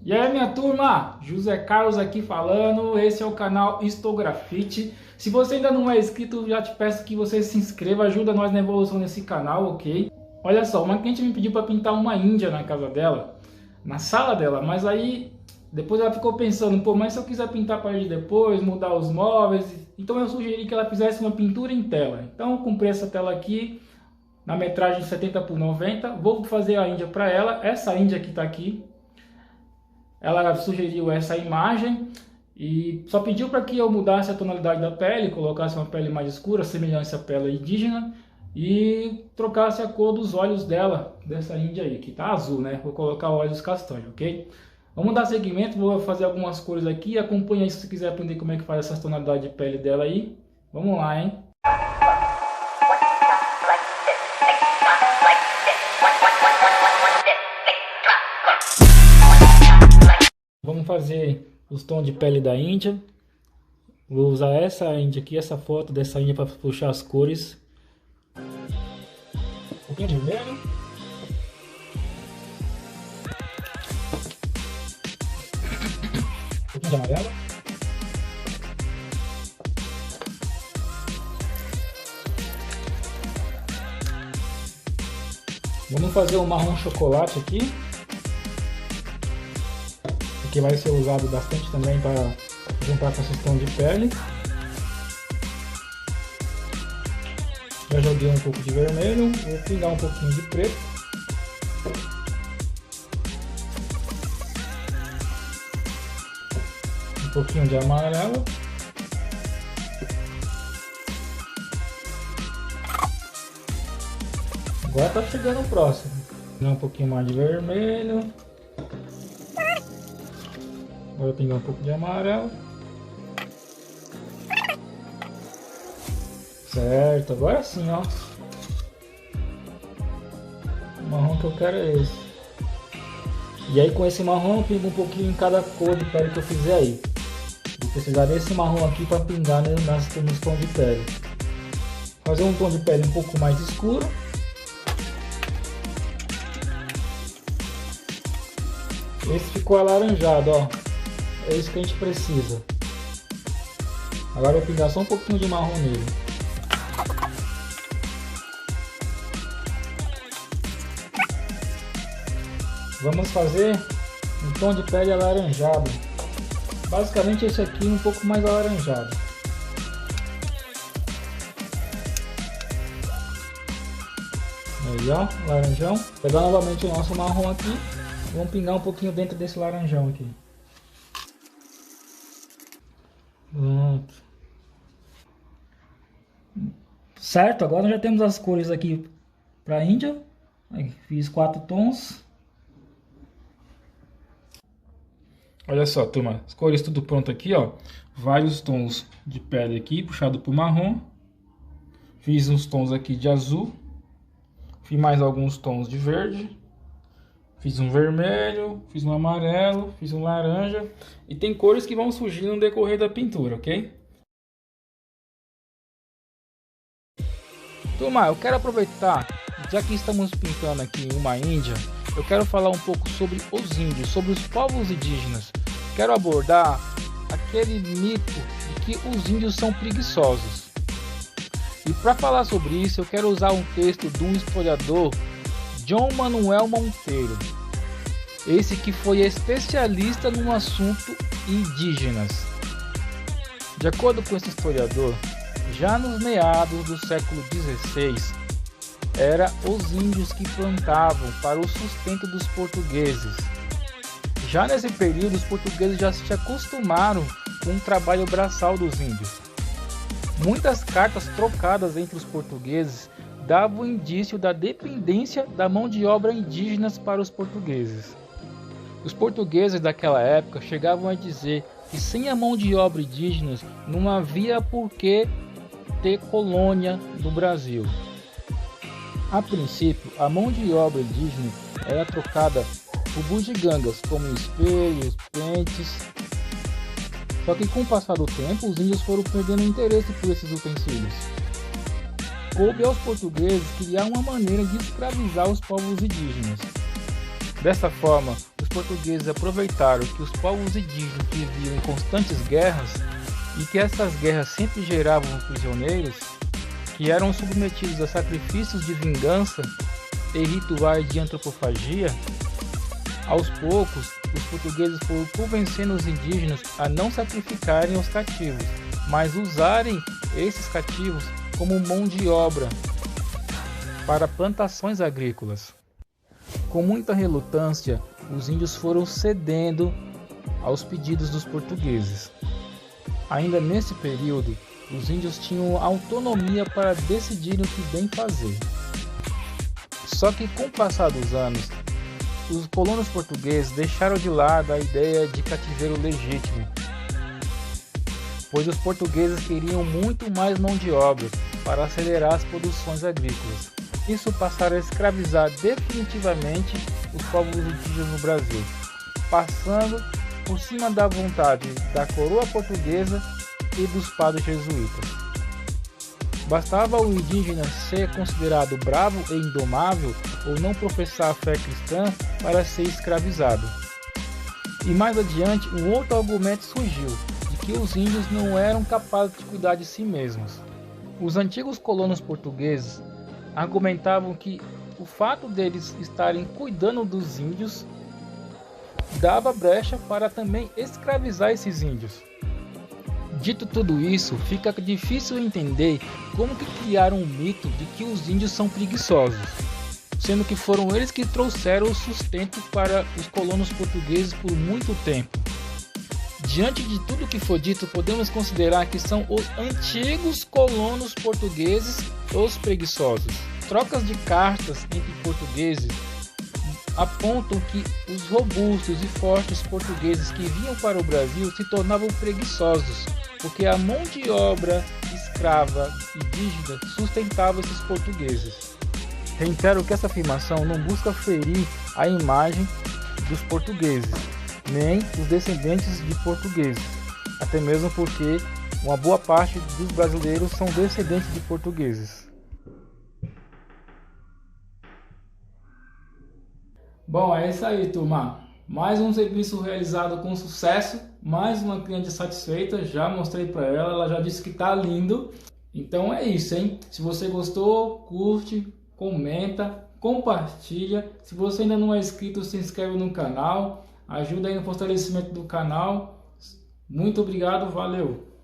E aí, minha turma, José Carlos aqui falando, esse é o canal Histografite. Se você ainda não é inscrito, já te peço que você se inscreva, ajuda nós na evolução desse canal, ok? Olha só, uma cliente me pediu para pintar uma índia na casa dela, na sala dela, mas aí depois ela ficou pensando, pô, mas se eu quiser pintar a parede depois, mudar os móveis, então eu sugeri que ela fizesse uma pintura em tela. Então eu comprei essa tela aqui, na metragem 70 por 90, vou fazer a índia para ela, essa índia que está aqui. Ela sugeriu essa imagem e só pediu para que eu mudasse a tonalidade da pele, colocasse uma pele mais escura, semelhante à pele indígena, e trocasse a cor dos olhos dela, dessa índia aí, que tá azul, né? Vou colocar olhos castanhos, ok? Vamos dar seguimento, vou fazer algumas cores aqui, acompanha aí se você quiser aprender como é que faz essa tonalidade de pele dela aí. Vamos lá, hein? Vamos fazer os tons de pele da índia. Vou usar essa índia aqui, essa foto dessa índia para puxar as cores. Um pouquinho de vermelho. Um pouquinho de amarelo. Vamos fazer um marrom chocolate aqui, que vai ser usado bastante também para juntar com esse tom de pele. Já joguei um pouco de vermelho, vou pingar um pouquinho de preto. Um pouquinho de amarelo. Agora tá chegando o próximo. Um pouquinho mais de vermelho. Vou pingar um pouco de amarelo. Certo, agora sim, ó. O marrom que eu quero é esse. E aí com esse marrom eu pingo um pouquinho em cada cor de pele que eu fizer aí. Vou precisar desse marrom aqui para pingar nos tons de pele. Fazer um tom de pele um pouco mais escuro. Esse ficou alaranjado, ó. É isso que a gente precisa. Agora eu vou pingar só um pouquinho de marrom nele. Vamos fazer um tom de pele alaranjado. Basicamente esse aqui um pouco mais alaranjado. Aí ó, laranjão. Vou pegar novamente o nosso marrom aqui. Vamos pingar um pouquinho dentro desse laranjão aqui. Pronto. Certo, agora já temos as cores aqui para a Índia. Aí, fiz 4 tons. Olha só, turma, as cores tudo pronto aqui, ó. Vários tons de pele aqui, puxado por marrom. Fiz uns tons aqui de azul. Fiz mais alguns tons de verde. Fiz um vermelho, fiz um amarelo, fiz um laranja. E tem cores que vão surgir no decorrer da pintura, ok? Turma, eu quero aproveitar, já que estamos pintando aqui uma Índia, eu quero falar um pouco sobre os índios, sobre os povos indígenas. Quero abordar aquele mito de que os índios são preguiçosos. E para falar sobre isso, eu quero usar um texto de um historiador, João Manuel Monteiro, esse que foi especialista no assunto indígenas. De acordo com esse historiador, já nos meados do século XVI, eram os índios que plantavam para o sustento dos portugueses. Já nesse período, os portugueses já se acostumaram com o trabalho braçal dos índios. Muitas cartas trocadas entre os portugueses davam indício da dependência da mão de obra indígenas para os portugueses. Os portugueses daquela época chegavam a dizer que sem a mão de obra indígena não havia por que ter colônia no Brasil. A princípio, a mão de obra indígena era trocada por bugigangas, como espelhos, pentes. Só que com o passar do tempo, os índios foram perdendo interesse por esses utensílios. coube aos portugueses criar uma maneira de escravizar os povos indígenas. Dessa forma, os portugueses aproveitaram que os povos indígenas viviam em constantes guerras e que essas guerras sempre geravam prisioneiros, que eram submetidos a sacrifícios de vingança e rituais de antropofagia. Aos poucos, os portugueses foram convencendo os indígenas a não sacrificarem os cativos, mas usarem esses cativos como mão de obra para plantações agrícolas. Com muita relutância, os índios foram cedendo aos pedidos dos portugueses. Ainda nesse período, os índios tinham autonomia para decidirem o que bem fazer. Só que com o passar dos anos, os colonos portugueses deixaram de lado a ideia de cativeiro legítimo, pois os portugueses queriam muito mais mão de obra para acelerar as produções agrícolas. Isso passaram a escravizar definitivamente os povos indígenas no Brasil, passando por cima da vontade da coroa portuguesa e dos padres jesuítas. Bastava o indígena ser considerado bravo e indomável ou não professar a fé cristã para ser escravizado. E mais adiante, um outro argumento surgiu, de que os índios não eram capazes de cuidar de si mesmos. Os antigos colonos portugueses argumentavam que o fato deles estarem cuidando dos índios dava brecha para também escravizar esses índios. Dito tudo isso, fica difícil entender como que criaram um mito de que os índios são preguiçosos, sendo que foram eles que trouxeram o sustento para os colonos portugueses por muito tempo. Diante de tudo que foi dito, podemos considerar que são os antigos colonos portugueses os preguiçosos. Trocas de cartas entre portugueses apontam que os robustos e fortes portugueses que vinham para o Brasil se tornavam preguiçosos, porque a mão de obra escrava indígena sustentava esses portugueses. Reitero que essa afirmação não busca ferir a imagem dos portugueses, nem os descendentes de portugueses, até mesmo porque uma boa parte dos brasileiros são descendentes de portugueses. Bom, é isso aí, turma. Mais um serviço realizado com sucesso, mais uma cliente satisfeita, já mostrei para ela, ela já disse que tá lindo. Então é isso, hein? Se você gostou, curte, comenta, compartilha. Se você ainda não é inscrito, se inscreve no canal, ajuda aí no fortalecimento do canal. Muito obrigado, valeu!